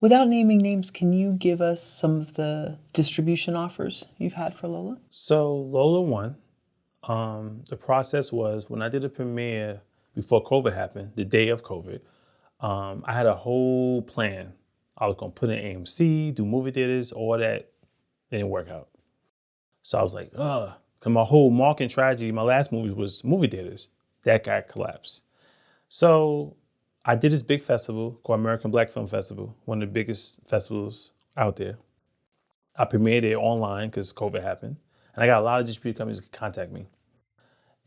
Without naming names, can you give us some of the distribution offers you've had for Lola? So Lola won. The process was when I did a premiere before COVID happened, the day of COVID, I had a whole plan. I was going to put in AMC, do movie theaters, all that. Didn't work out. So I was like, ugh. Because my whole marketing strategy, my last movie was movie theaters. That got collapsed. So I did this big festival called American Black Film Festival, one of the biggest festivals out there. I premiered it online because COVID happened. And I got a lot of distribution companies contact me.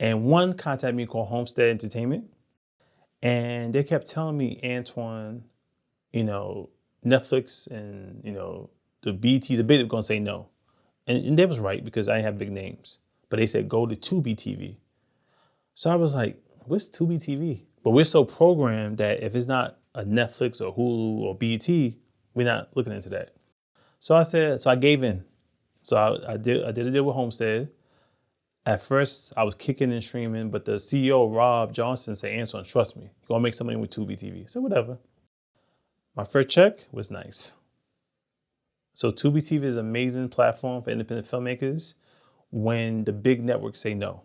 And one contacted me called Homestead Entertainment. And they kept telling me, Antoine, Netflix and, the BT's a bit going to say no. And they was right because I didn't have big names. But they said, go to TUBI TV. So I was like, what's TUBI TV? But we're so programmed that if it's not a Netflix or Hulu or BT, we're not looking into that. So I gave in. So I did a deal with Homestead. At first, I was kicking and streaming, but the CEO, Rob Johnson, said, Antoine, trust me, you're going to make some money with TUBI TV. So whatever. My first check was nice. So TUBI TV is an amazing platform for independent filmmakers when the big networks say no.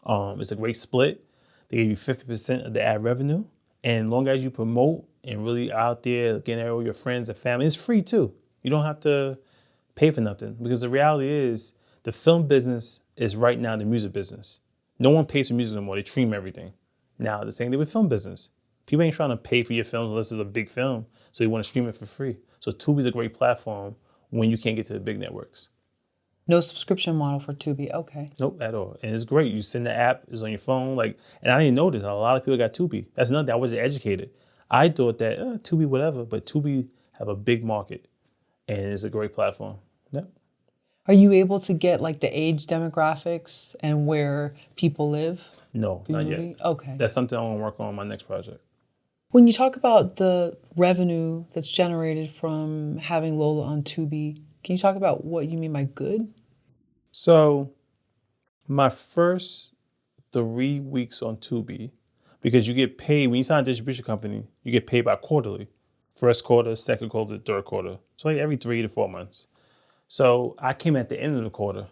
It's a great split. They give you 50% of the ad revenue. And as long as you promote and really out there getting all your friends and family, it's free too. You don't have to pay for nothing because the reality is the film business is right now the music business. No one pays for music anymore. They stream everything. Now, the thing with film business, people ain't trying to pay for your film unless it's a big film. So you want to stream it for free. So Tubi is a great platform when you can't get to the big networks. No subscription model for Tubi. Okay. Nope, at all. And it's great. You send the app, it's on your phone. And I didn't know this. A lot of people got Tubi. That's nothing. I wasn't educated. I thought that Tubi, whatever, but Tubi have a big market and it's a great platform. Yep. Are you able to get like the age demographics and where people live? No, not yet. Okay. That's something I want to work on my next project. When you talk about the revenue that's generated from having Lola on Tubi, can you talk about what you mean by good? So my first 3 weeks on Tubi, because you get paid, when you sign a distribution company, you get paid by quarterly. First quarter, second quarter, third quarter. So like every 3 to 4 months. So I came at the end of the quarter.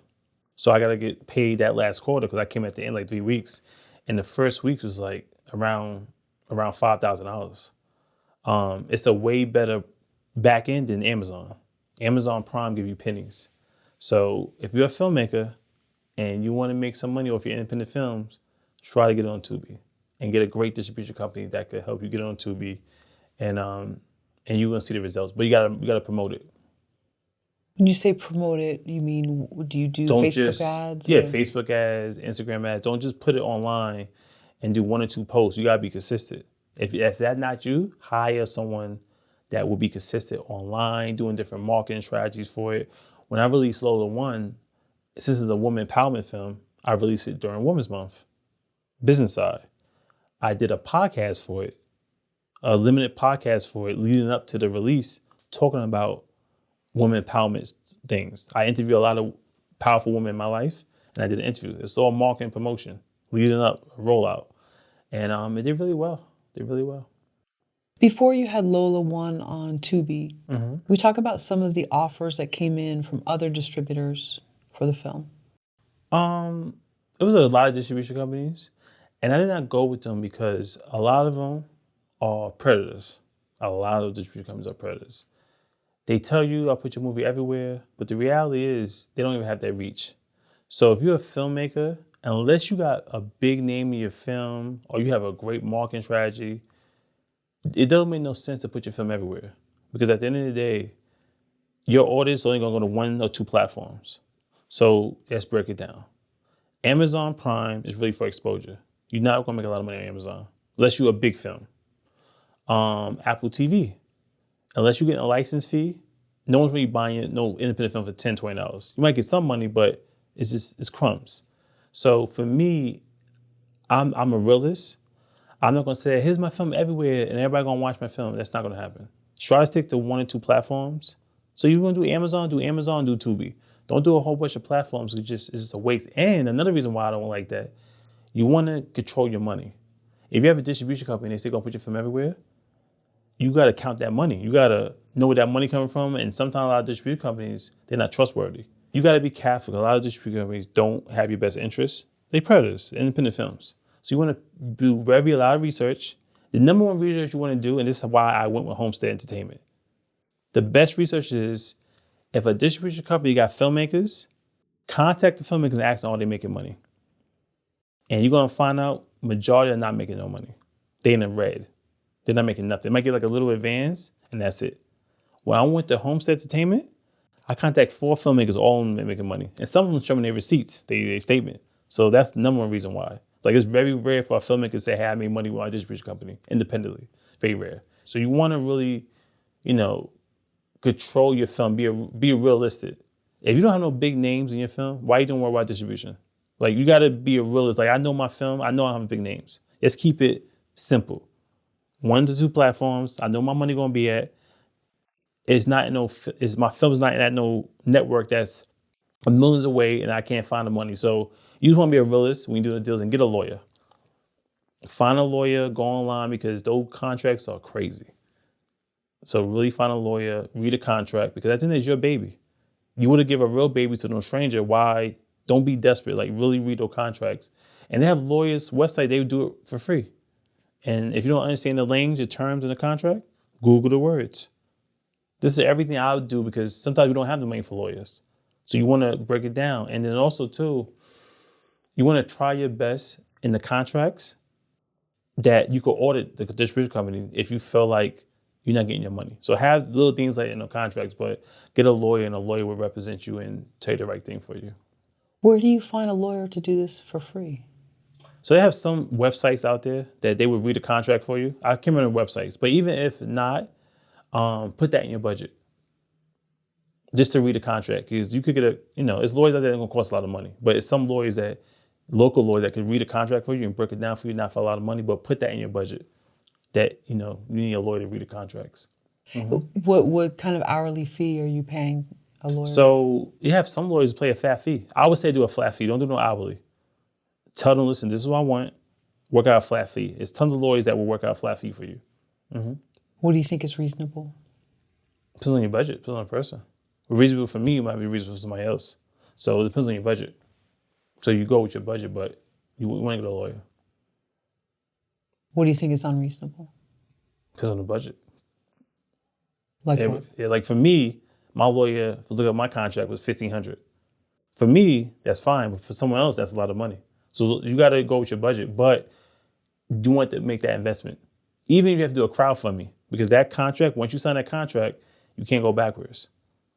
So I got to get paid that last quarter because I came at the end like 3 weeks. And the first week was like around $5,000. It's a way better back end than Amazon. Amazon Prime give you pennies. So if you're a filmmaker and you want to make some money off your independent films, try to get it on Tubi and get a great distribution company that could help you get it on Tubi, and you're gonna see the results. But you gotta promote it. When you say promote it, you mean do you do Facebook ads? Yeah, Facebook ads, Instagram ads. Don't just put it online and do 1 or 2 posts. You gotta be consistent. If that's not you, hire someone that will be consistent online, doing different marketing strategies for it. When I released Lola 1, since it's a woman empowerment film, I released it during Women's Month, business side. I did a podcast for it, a limited podcast for it leading up to the release, talking about women empowerment things. I interview a lot of powerful women in my life, and I did an interview. It's all marketing promotion leading up, rollout. And it did really well. Before you had Lola 1 on Tubi, we talk about some of the offers that came in from other distributors for the film. It was a lot of distribution companies, and I did not go with them because a lot of them are predators. A lot of distribution companies are predators. They tell you, I'll put your movie everywhere, but the reality is they don't even have that reach. So if you're a filmmaker, unless you got a big name in your film or you have a great marketing strategy, it doesn't make no sense to put your film everywhere. Because at the end of the day, your audience is only gonna go to 1 or 2 platforms. So let's break it down. Amazon Prime is really for exposure. You're not gonna make a lot of money on Amazon, unless you're a big film. Apple TV, unless you get a license fee, no one's really buying no independent film for $10, $20. You might get some money, but it's crumbs. So for me, I'm a realist. I'm not gonna say, here's my film everywhere and everybody gonna watch my film. That's not gonna happen. Try to stick to 1 or 2 platforms. So you're gonna do Amazon, do Tubi. Don't do a whole bunch of platforms. It's just a waste. And another reason why I don't like that, you wanna control your money. If you have a distribution company and they say gonna put your film everywhere, you got to count that money. You got to know where that money coming from. And sometimes a lot of distribution companies, they're not trustworthy. You got to be careful. A lot of distribution companies don't have your best interests. They predators, independent films. So you want to do a lot of research. The number one research you want to do, and this is why I went with Homestead Entertainment. The best research is if a distribution company got filmmakers, contact the filmmakers and ask them, are they making money? And you're going to find out majority are not making no money. They in the red. They're not making nothing. They might get like a little advance and that's it. When I went to Homestead Entertainment, I contact 4 filmmakers, all of them making money. And some of them show me their receipts, their statement. So that's the number one reason why. Like it's very rare for a filmmaker to say, hey, I made money with my distribution company independently. Very rare. So you want to really, control your film, be realistic. If you don't have no big names in your film, why you don't worry about distribution? Like you gotta be a realist. Like I know my film, I know I have big names. Let's keep it simple. 1 to 2 platforms. I know my money gonna be at. My film's not at no network that's millions away and I can't find the money. So you just want to be a realist when you do the deals and get a lawyer. Find a lawyer, go online because those contracts are crazy. So really find a lawyer, read a contract because at the end it's your baby. You would have give a real baby to no stranger. Why? Don't be desperate. Like really read those contracts. And they have lawyers' website, they would do it for free. And if you don't understand the language, the terms in the contract, Google the words. This is everything I would do because sometimes we don't have the money for lawyers. So you want to break it down. And then also too, you want to try your best in the contracts that you could audit the distribution company if you feel like you're not getting your money. So have little things like in the contracts, but get a lawyer and a lawyer will represent you and tell you the right thing for you. Where do you find a lawyer to do this for free? So they have some websites out there that they would read a contract for you. I can't remember websites, but even if not, put that in your budget just to read a contract because you could get it's lawyers out there that are going to cost a lot of money, but it's some lawyers local lawyers that could read a contract for you and break it down for you, not for a lot of money, but put that in your budget that, you need a lawyer to read the contracts. Mm-hmm. What kind of hourly fee are you paying a lawyer? So you have some lawyers pay a flat fee. I would say do a flat fee. Don't do no hourly. Tell them, listen, this is what I want. Work out a flat fee. There's tons of lawyers that will work out a flat fee for you. Mm-hmm. What do you think is reasonable? Depends on your budget. Depends on the person. Reasonable for me might be reasonable for somebody else. So it depends on your budget. So you go with your budget, but you want to get a lawyer. What do you think is unreasonable? Depends on the budget. Like what? Yeah, like for me, my lawyer, if you look at my contract, was $1,500. For me, that's fine, but for someone else, that's a lot of money. So you got to go with your budget, but you want to make that investment. Even if you have to do a crowdfunding, because that contract, once you sign that contract, you can't go backwards.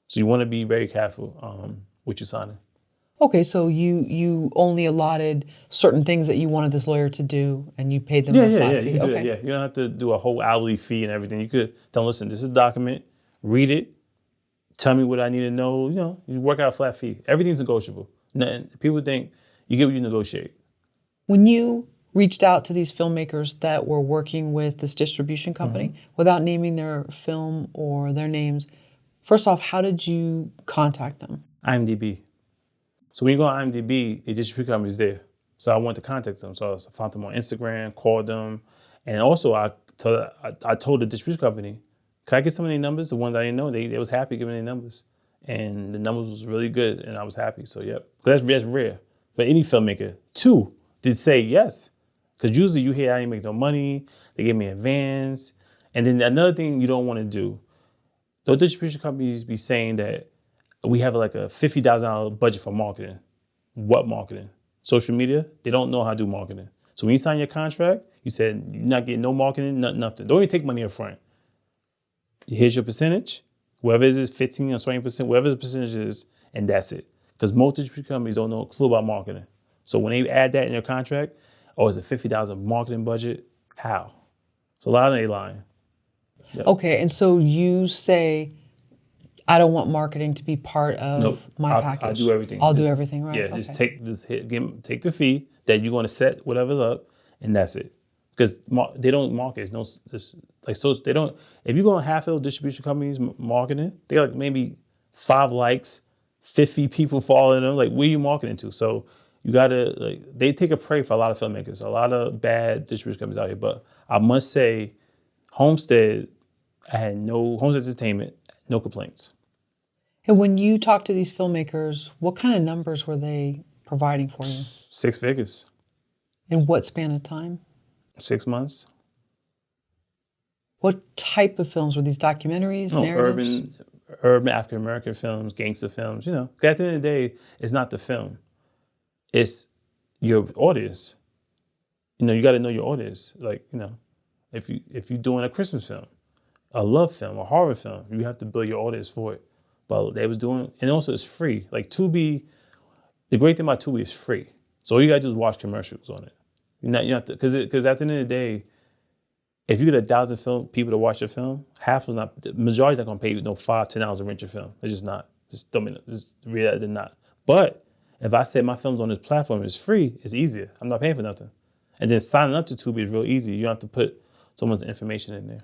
So you want to be very careful what you're signing. Okay, so you only allotted certain things that you wanted this lawyer to do, and you paid them a flat fee. You can do that. Yeah, you don't have to do a whole hourly fee and everything. You could tell them, listen, this is a document, read it, tell me what I need to know. You work out a flat fee. Everything's negotiable. People think you get what you negotiate. When you reached out to these filmmakers that were working with this distribution company, without naming their film or their names, first off, how did you contact them? IMDb. So when you go on IMDb, the distribution company is there. So I wanted to contact them. So I found them on Instagram, called them. And also I told the distribution company, can I get some of their numbers? The ones I didn't know, they was happy giving their numbers. And the numbers was really good and I was happy. So yep, that's rare for any filmmaker. 2 did say yes. Because usually you hear I didn't make no money, they gave me advance. And then another thing you don't want to do, those distribution companies be saying that we have like a $50,000 budget for marketing. What marketing? Social media? They don't know how to do marketing. So when you sign your contract, you said you're not getting no marketing, nothing. Don't even take money up front. Here's your percentage. Whatever it is 15 or 20%, whatever the percentage is, and that's it. Because most distribution companies don't know a clue about marketing. So when they add that in your contract, it's a $50,000 marketing budget. How? So a lot of they lying. Yep. Okay, and so you say, I don't want marketing to be part of my package. I'll do everything. I'll do everything, right? Yeah, okay. Just take the fee that you're going to set whatever up, and that's it. Because they don't market. They don't. If you're going to half those distribution companies marketing, they got like maybe 5 likes, 50 people following them. Like, where are you marketing to? So you gotta they take a prey for a lot of filmmakers, a lot of bad distribution companies out here. But I must say, Homestead I had no home entertainment, no complaints. And when you talk to these filmmakers, what kind of numbers were they providing for you? 6 figures, In what span of time? 6 months. What type of films were these? Documentaries, No, narratives? urban African American films, gangster films. You know, 'cause at the end of the day, it's not the film; it's your audience. You know, you got to know your audience. Like, you know, if you're doing a Christmas film, a love film, a horror film, you have to build your audience for it. But they was doing, and also it's free. Like TUBI, the great thing about TUBI is free. So all you gotta do is watch commercials on it. You have to, because at the end of the day, if you get 1,000 people to watch your film, half of not, the majority not gonna pay you no $5, $10 to rent your film. They're just not. Just don't mean, just realize they're not. But if I say my film's on this platform, it's free, it's easier. I'm not paying for nothing. And then signing up to TUBI is real easy. You don't have to put so much information in there.